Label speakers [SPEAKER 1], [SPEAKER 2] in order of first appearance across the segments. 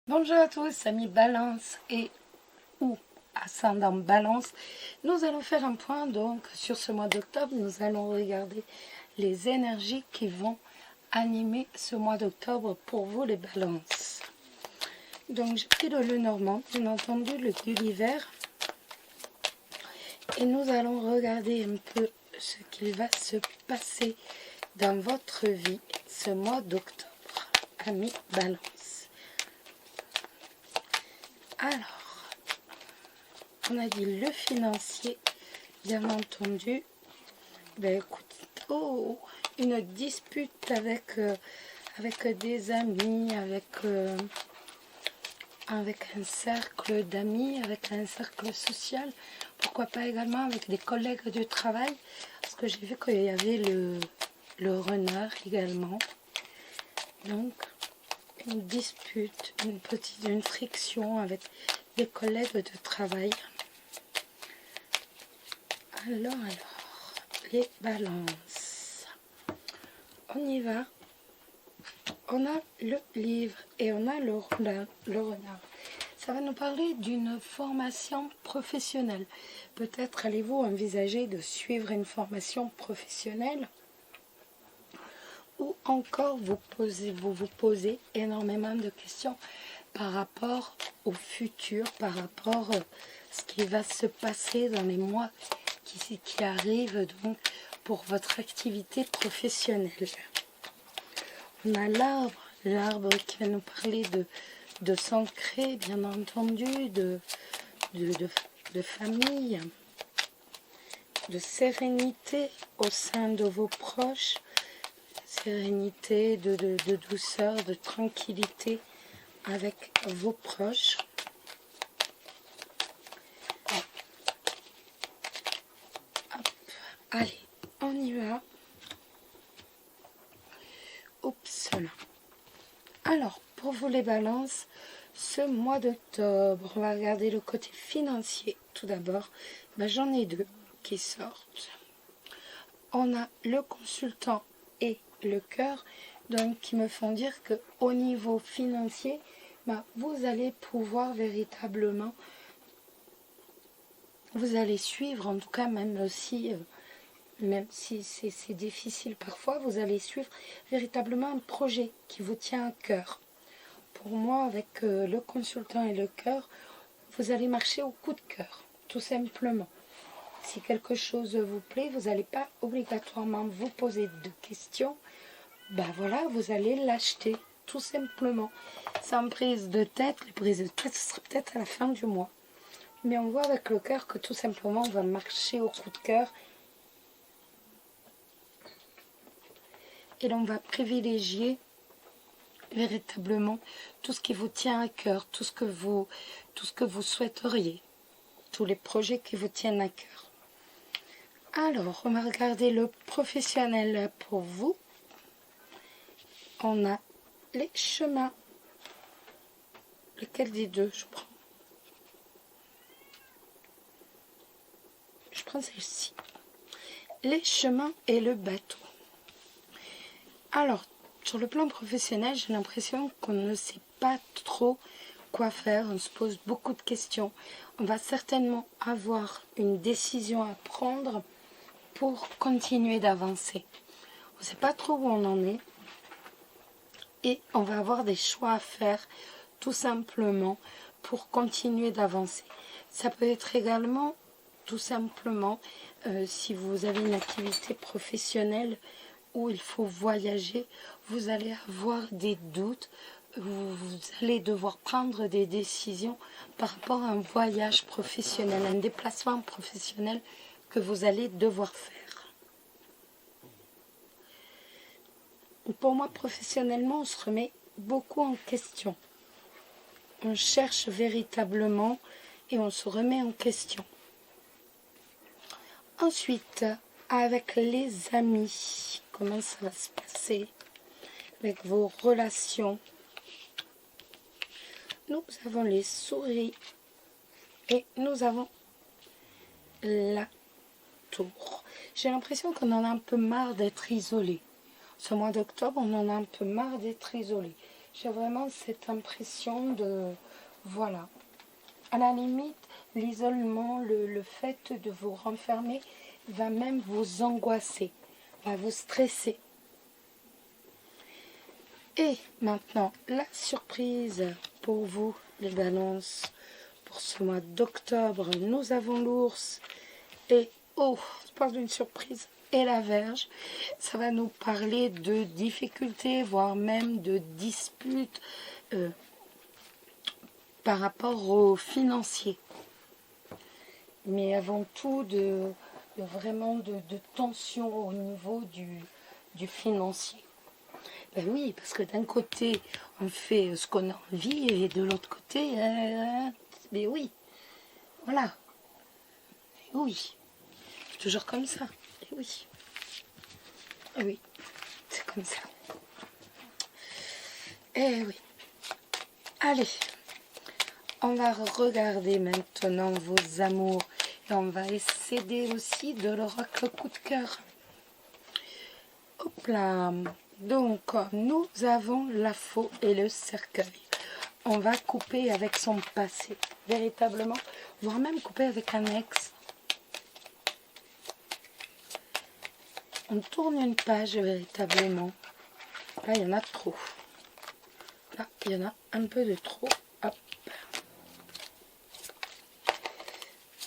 [SPEAKER 1] Bonjour à tous, amis Balance et ou ascendant Balance. Nous allons faire un point donc sur ce mois d'octobre. Nous allons regarder les énergies qui vont animer ce mois d'octobre pour vous les Balances. Donc j'ai pris le Lenormand, bien entendu le Gulliver. Et nous allons regarder un peu ce qu'il va se passer dans votre vie ce mois d'octobre, amis Balance. Alors, on a dit le financier, bien entendu. Ben écoute, une dispute avec des amis, avec un cercle d'amis, avec un cercle social. Pourquoi pas également avec des collègues de travail, parce que j'ai vu qu'il y avait le renard également. Donc, une dispute, une friction avec des collègues de travail. Alors, les balances. On y va. On a le livre et on a le renard. Ça va nous parler d'une formation professionnelle. Peut-être allez-vous envisager de suivre une formation professionnelle ou encore vous posez énormément de questions par rapport au futur, par rapport à ce qui va se passer dans les mois qui arrivent donc pour votre activité professionnelle. On a l'arbre qui va nous parler de s'ancrer, bien entendu, de famille, de sérénité au sein de vos proches, sérénité, de douceur, de tranquillité avec vos proches. Hop. Allez, on y va. Oups là. Alors, pour vous les balances, ce mois d'octobre, on va regarder le côté financier tout d'abord. Ben, j'en ai deux qui sortent. On a le consultant et le cœur, donc qui me font dire que au niveau financier, ben, vous allez pouvoir véritablement, vous allez suivre, en tout cas même si c'est difficile parfois, vous allez suivre véritablement un projet qui vous tient à cœur. Pour moi, avec le consultant et le cœur, vous allez marcher au coup de cœur, tout simplement. Si quelque chose vous plaît, vous n'allez pas obligatoirement vous poser de questions. Ben voilà, vous allez l'acheter, tout simplement. Sans prise de tête, les prises de tête, ce sera peut-être à la fin du mois. Mais on voit avec le cœur que tout simplement, on va marcher au coup de cœur. Et l'on va privilégier véritablement tout ce qui vous tient à cœur, tout ce que vous souhaiteriez, tous les projets qui vous tiennent à cœur. Alors, on va regarder le professionnel pour vous. On a les chemins. Lequel des deux je prends? Je prends celle-ci. Les chemins et le bateau. Alors, sur le plan professionnel, j'ai l'impression qu'on ne sait pas trop quoi faire. On se pose beaucoup de questions. On va certainement avoir une décision à prendre pour continuer d'avancer. On ne sait pas trop où on en est. Et on va avoir des choix à faire tout simplement pour continuer d'avancer. Ça peut être également tout simplement si vous avez une activité professionnelle où il faut voyager, vous allez avoir des doutes, vous allez devoir prendre des décisions par rapport à un voyage professionnel, un déplacement professionnel que vous allez devoir faire. Pour moi, professionnellement, on se remet beaucoup en question. On cherche véritablement et on se remet en question. Ensuite, avec les amis, comment ça va se passer avec vos relations? Nous avons les souris et nous avons la tour. J'ai l'impression qu'on en a un peu marre d'être isolé. Ce mois d'octobre, on en a un peu marre d'être isolé. J'ai vraiment cette impression de... Voilà. À la limite, l'isolement, le fait de vous renfermer va même vous angoisser, va vous stresser. Et maintenant, la surprise pour vous, les balances. Pour ce mois d'octobre, nous avons l'ours et, oh, je parle d'une surprise, et la Vierge. Ça va nous parler de difficultés, voire même de disputes par rapport aux financiers. Mais avant tout, vraiment de tension au niveau du financier. Ben oui, parce que d'un côté, on fait ce qu'on a envie, et de l'autre côté, mais oui, voilà, et oui, c'est toujours comme ça, et oui, et oui, c'est comme ça, et oui. Allez, on va regarder maintenant vos amours, et on va essayer aussi de leur le coup de cœur. Hop là. Donc, nous avons la faux et le cercueil. On va couper avec son passé, véritablement, voire même couper avec un ex. On tourne une page, véritablement. Là, il y en a trop. Là, il y en a un peu de trop. Hop.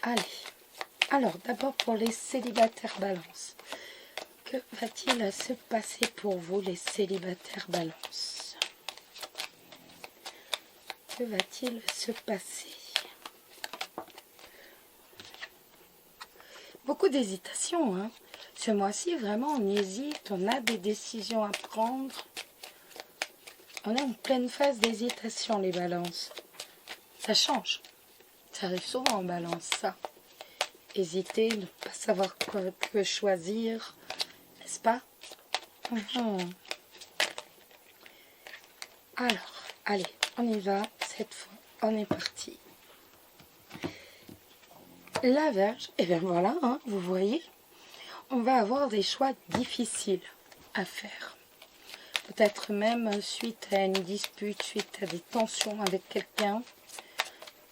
[SPEAKER 1] Allez. Alors, d'abord pour les célibataires balance. Que va-t-il se passer pour vous, les célibataires balance? Que va-t-il se passer? Beaucoup d'hésitation, hein. Ce mois-ci, vraiment, on hésite, on a des décisions à prendre. On est en pleine phase d'hésitation, les balances. Ça change. Ça arrive souvent en balance, ça. Hésiter, ne pas savoir quoi que choisir, n'est-ce pas? Alors, allez, on y va. Cette fois, on est parti. La Vierge, et bien voilà, hein, vous voyez, on va avoir des choix difficiles à faire. Peut-être même suite à une dispute, suite à des tensions avec quelqu'un.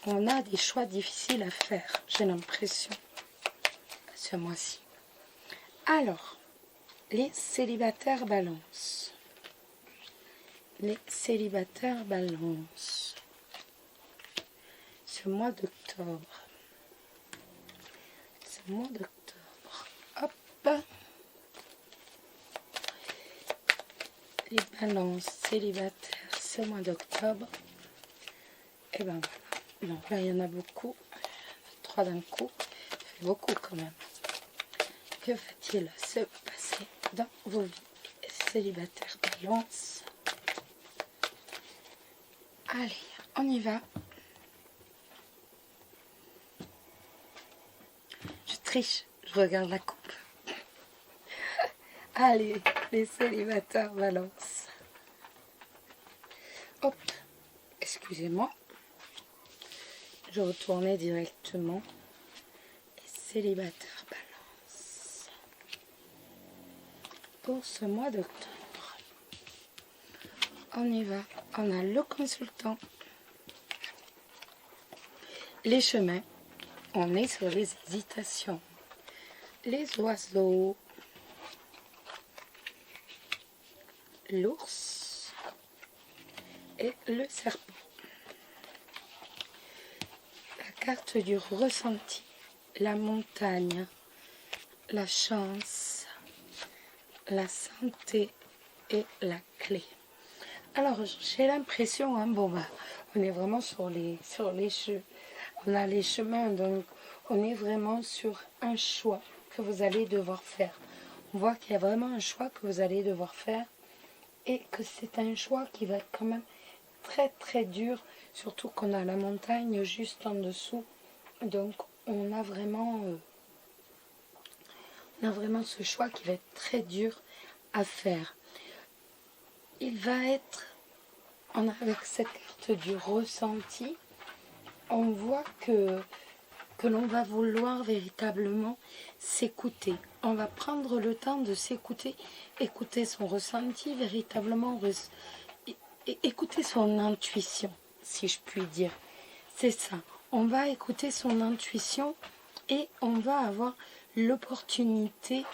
[SPEAKER 1] On a des choix difficiles à faire, j'ai l'impression, ce mois-ci. Alors, les célibataires balance. Les célibataires balance. Ce mois d'octobre. Ce mois d'octobre. Hop. Les balances célibataires ce mois d'octobre. Et ben voilà. Donc là, il y en a beaucoup. 3 d'un coup. Ça fait beaucoup quand même. Que va-t-il se passer dans vos vies célibataires balance? Allez, on y va. Je triche, je regarde la coupe. Allez, les célibataires balance. Hop, excusez-moi. Je retournais directement. Les célibataires balance. Pour ce mois d'octobre. On y va. On a le consultant. Les chemins. On est sur les hésitations. Les oiseaux. L'ours. Et le serpent. La carte du ressenti. La montagne. La chance. La santé. Et la clé. Alors, j'ai l'impression, hein, bon bah, on est vraiment sur les chemins. On a les chemins, donc on est vraiment sur un choix que vous allez devoir faire. On voit qu'il y a vraiment un choix que vous allez devoir faire et que c'est un choix qui va être quand même très très dur, surtout qu'on a la montagne juste en dessous. Donc, on a vraiment ce choix qui va être très dur à faire. Il va être, avec cette carte du ressenti, on voit que l'on va vouloir véritablement s'écouter. On va prendre le temps de s'écouter, écouter son ressenti, véritablement écouter son intuition, si je puis dire. C'est ça. On va écouter son intuition et on va avoir l'opportunité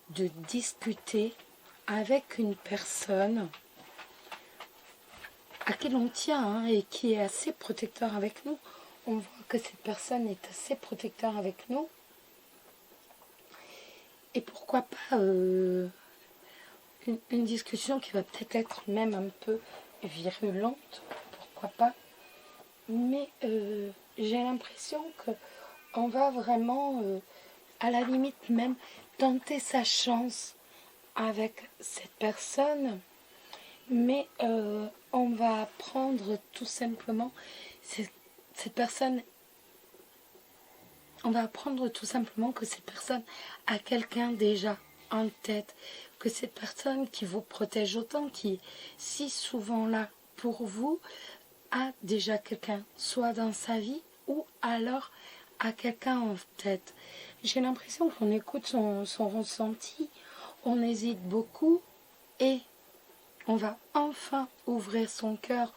[SPEAKER 1] de discuter avec une personne à qui l'on tient et qui est assez protecteur avec nous. On voit que cette personne est assez protecteur avec nous. Et pourquoi pas une discussion qui va peut-être être même un peu virulente, pourquoi pas. Mais j'ai l'impression qu'on va vraiment, à la limite même, tenter sa chance avec cette personne. Mais on va apprendre tout simplement, cette personne, on va apprendre tout simplement que cette personne a quelqu'un déjà en tête, que cette personne qui vous protège autant, qui est si souvent là pour vous, a déjà quelqu'un, soit dans sa vie ou alors a quelqu'un en tête. J'ai l'impression qu'on écoute son ressenti, on hésite beaucoup et on va enfin ouvrir son cœur,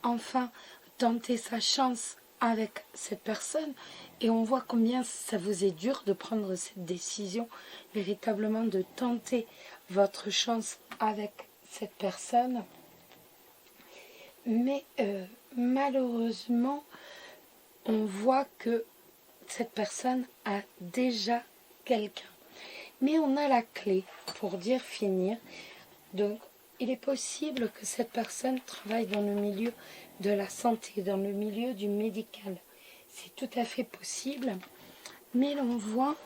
[SPEAKER 1] enfin tenter sa chance avec cette personne. Et on voit combien ça vous est dur de prendre cette décision, véritablement de tenter votre chance avec cette personne. Mais malheureusement, on voit que cette personne a déjà quelqu'un. Mais on a la clé pour dire finir. Donc, il est possible que cette personne travaille dans le milieu de la santé, dans le milieu du médical. C'est tout à fait possible. Mais l'on voit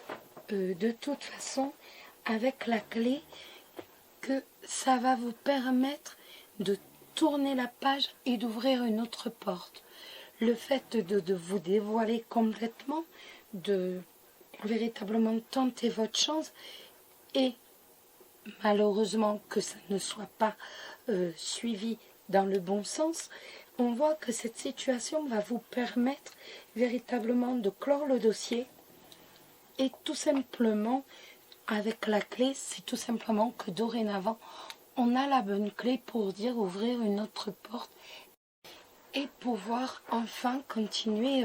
[SPEAKER 1] de toute façon, avec la clé, que ça va vous permettre de tourner la page et d'ouvrir une autre porte. Le fait de vous dévoiler complètement, de véritablement tenter votre chance et malheureusement que ça ne soit pas suivi dans le bon sens, on voit que cette situation va vous permettre véritablement de clore le dossier et tout simplement, avec la clé, c'est tout simplement que dorénavant, on a la bonne clé pour dire ouvrir une autre porte et pouvoir enfin continuer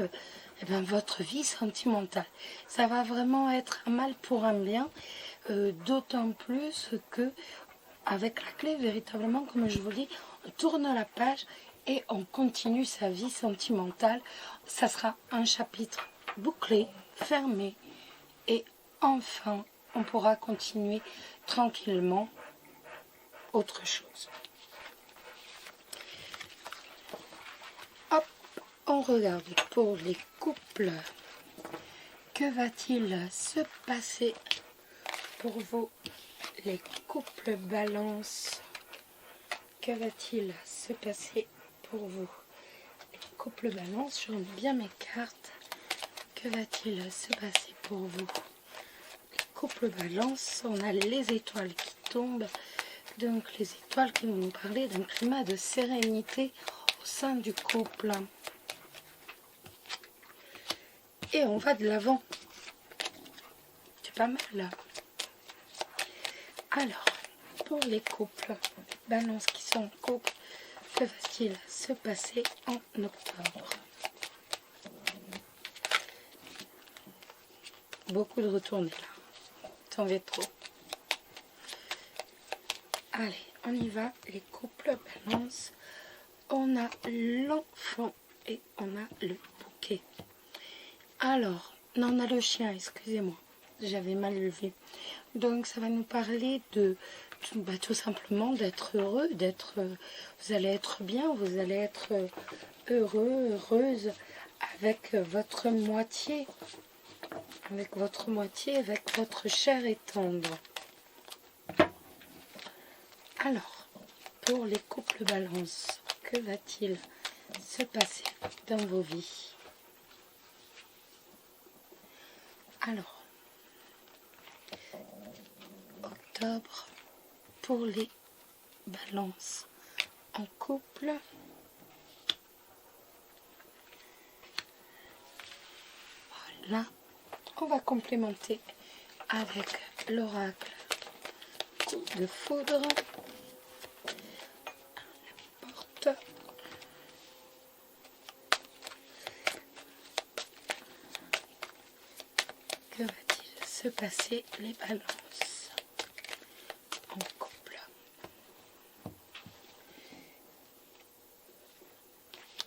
[SPEAKER 1] votre vie sentimentale. Ça va vraiment être un mal pour un bien, d'autant plus que avec la clé, véritablement, comme je vous dis, on tourne la page et on continue sa vie sentimentale. Ça sera un chapitre bouclé, fermé et enfin, on pourra continuer tranquillement autre chose. Hop, on regarde pour les couples. Que va-t-il se passer pour vous, les couples balance? Que va-t-il se passer pour vous, les couples balance? Je remets bien mes cartes. Que va-t-il se passer pour vous, les couples balance? On a les étoiles qui tombent. Donc les étoiles qui vont nous parler d'un climat de sérénité au sein du couple. Et on va de l'avant. C'est pas mal là. Alors, pour les couples balance qui sont en couple, que va-t-il se passer en octobre? Beaucoup de retournés là. T'en veux trop. Allez, on y va, les couples balance. On a l'enfant et on a le bouquet. Alors, non, on a le chien, excusez-moi, j'avais mal levé. Donc, ça va nous parler de, tout simplement d'être heureux, vous allez être bien, vous allez être heureux, heureuse avec votre moitié, avec votre chair et tendre. Alors, pour les couples balance, que va-t-il se passer dans vos vies? Alors, octobre, pour les balances en couple. Voilà, on va complémenter avec l'oracle coup de foudre. La porte. se passer les balances en couple.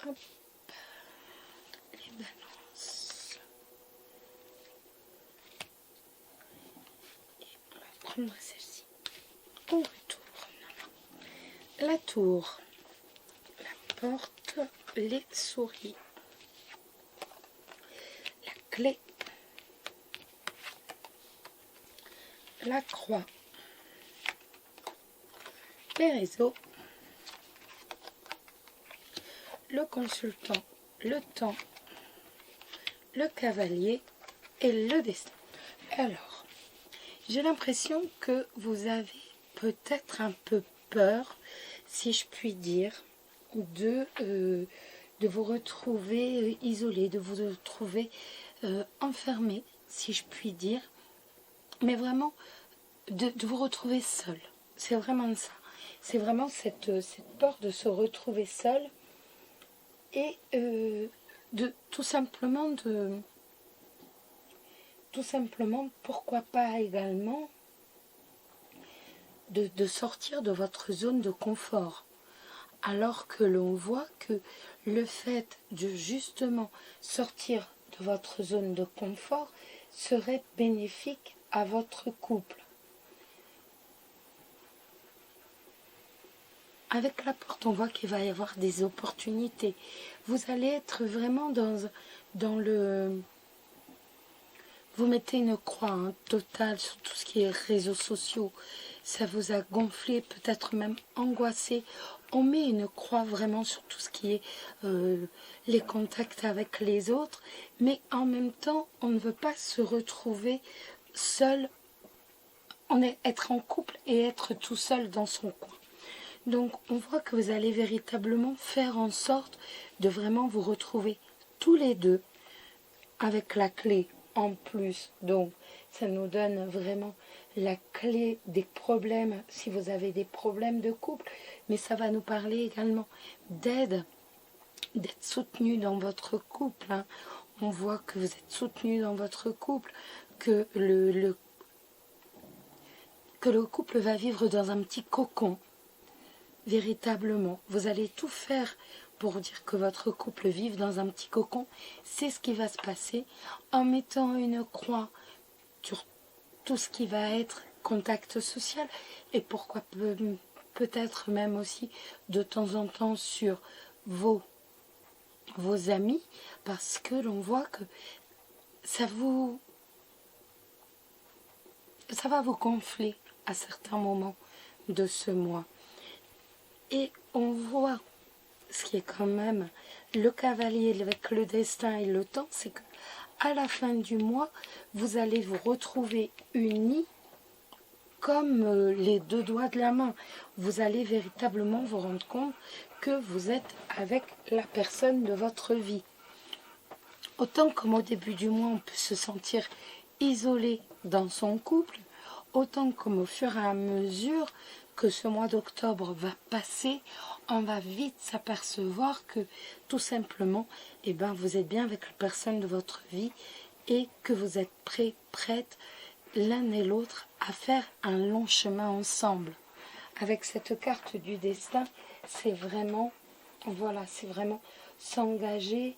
[SPEAKER 1] Hop, les balances. Et on va prendre celle-ci. On retourne. La tour, la porte, les souris, la clé, la croix, les réseaux, le consultant, le temps, le cavalier et le destin. Alors, j'ai l'impression que vous avez peut-être un peu peur, si je puis dire, de vous retrouver isolé, de vous retrouver enfermé, si je puis dire, mais vraiment de vous retrouver seul. C'est vraiment ça. C'est vraiment cette peur de se retrouver seul et tout simplement, pourquoi pas également, de sortir de votre zone de confort. Alors que l'on voit que le fait de justement sortir de votre zone de confort serait bénéfique à votre couple. Avec la porte, on voit qu'il va y avoir des opportunités. Vous allez être vraiment dans le... Vous mettez une croix totale sur tout ce qui est réseaux sociaux. Ça vous a gonflé, peut-être même angoissé. On met une croix vraiment sur tout ce qui est les contacts avec les autres. Mais en même temps, on ne veut pas se retrouver seul. Être en couple et être tout seul dans son coin. Donc, on voit que vous allez véritablement faire en sorte de vraiment vous retrouver tous les deux avec la clé en plus. Donc, ça nous donne vraiment la clé des problèmes, si vous avez des problèmes de couple. Mais ça va nous parler également d'aide, d'être soutenu dans votre couple. On voit que vous êtes soutenu dans votre couple, que le couple va vivre dans un petit cocon. Véritablement, vous allez tout faire pour dire que votre couple vive dans un petit cocon. C'est ce qui va se passer en mettant une croix sur tout ce qui va être contact social et pourquoi peut-être même aussi de temps en temps sur vos amis, parce que l'on voit que ça va vous gonfler à certains moments de ce mois. Et on voit ce qui est quand même le cavalier avec le destin et le temps, c'est que à la fin du mois, vous allez vous retrouver unis comme les deux doigts de la main. Vous allez véritablement vous rendre compte que vous êtes avec la personne de votre vie. Autant comme au début du mois, on peut se sentir isolé dans son couple, autant comme au fur et à mesure que ce mois d'octobre va passer, on va vite s'apercevoir que tout simplement, vous êtes bien avec la personne de votre vie et que vous êtes prêtes l'un et l'autre à faire un long chemin ensemble. Avec cette carte du destin, c'est vraiment, voilà, c'est vraiment s'engager,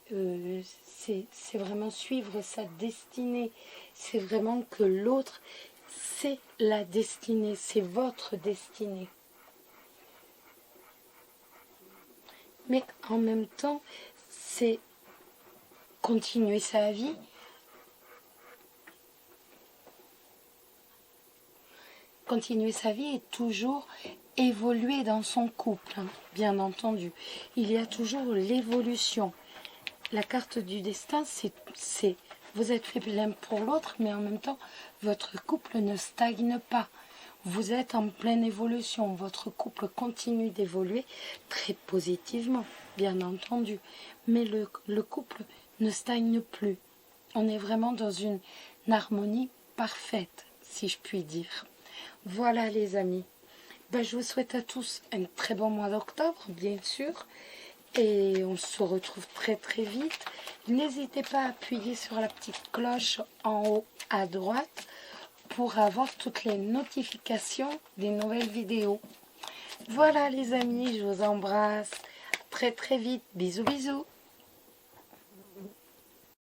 [SPEAKER 1] c'est vraiment suivre sa destinée, c'est vraiment que l'autre, c'est la destinée, c'est votre destinée. Mais en même temps, c'est continuer sa vie, et toujours évoluer dans son couple, bien entendu. Il y a toujours l'évolution. La carte du destin, c'est vous êtes fait l'un pour l'autre, mais en même temps, votre couple ne stagne pas. Vous êtes en pleine évolution. Votre couple continue d'évoluer très positivement, bien entendu. Mais le couple ne stagne plus. On est vraiment dans une harmonie parfaite, si je puis dire. Voilà les amis. Je vous souhaite à tous un très bon mois d'octobre, bien sûr. et on se retrouve très vite. N'hésitez pas à appuyer sur la petite cloche en haut à droite pour avoir toutes les notifications des nouvelles vidéos. Voilà les amis, je vous embrasse. Très vite. Bisous bisous.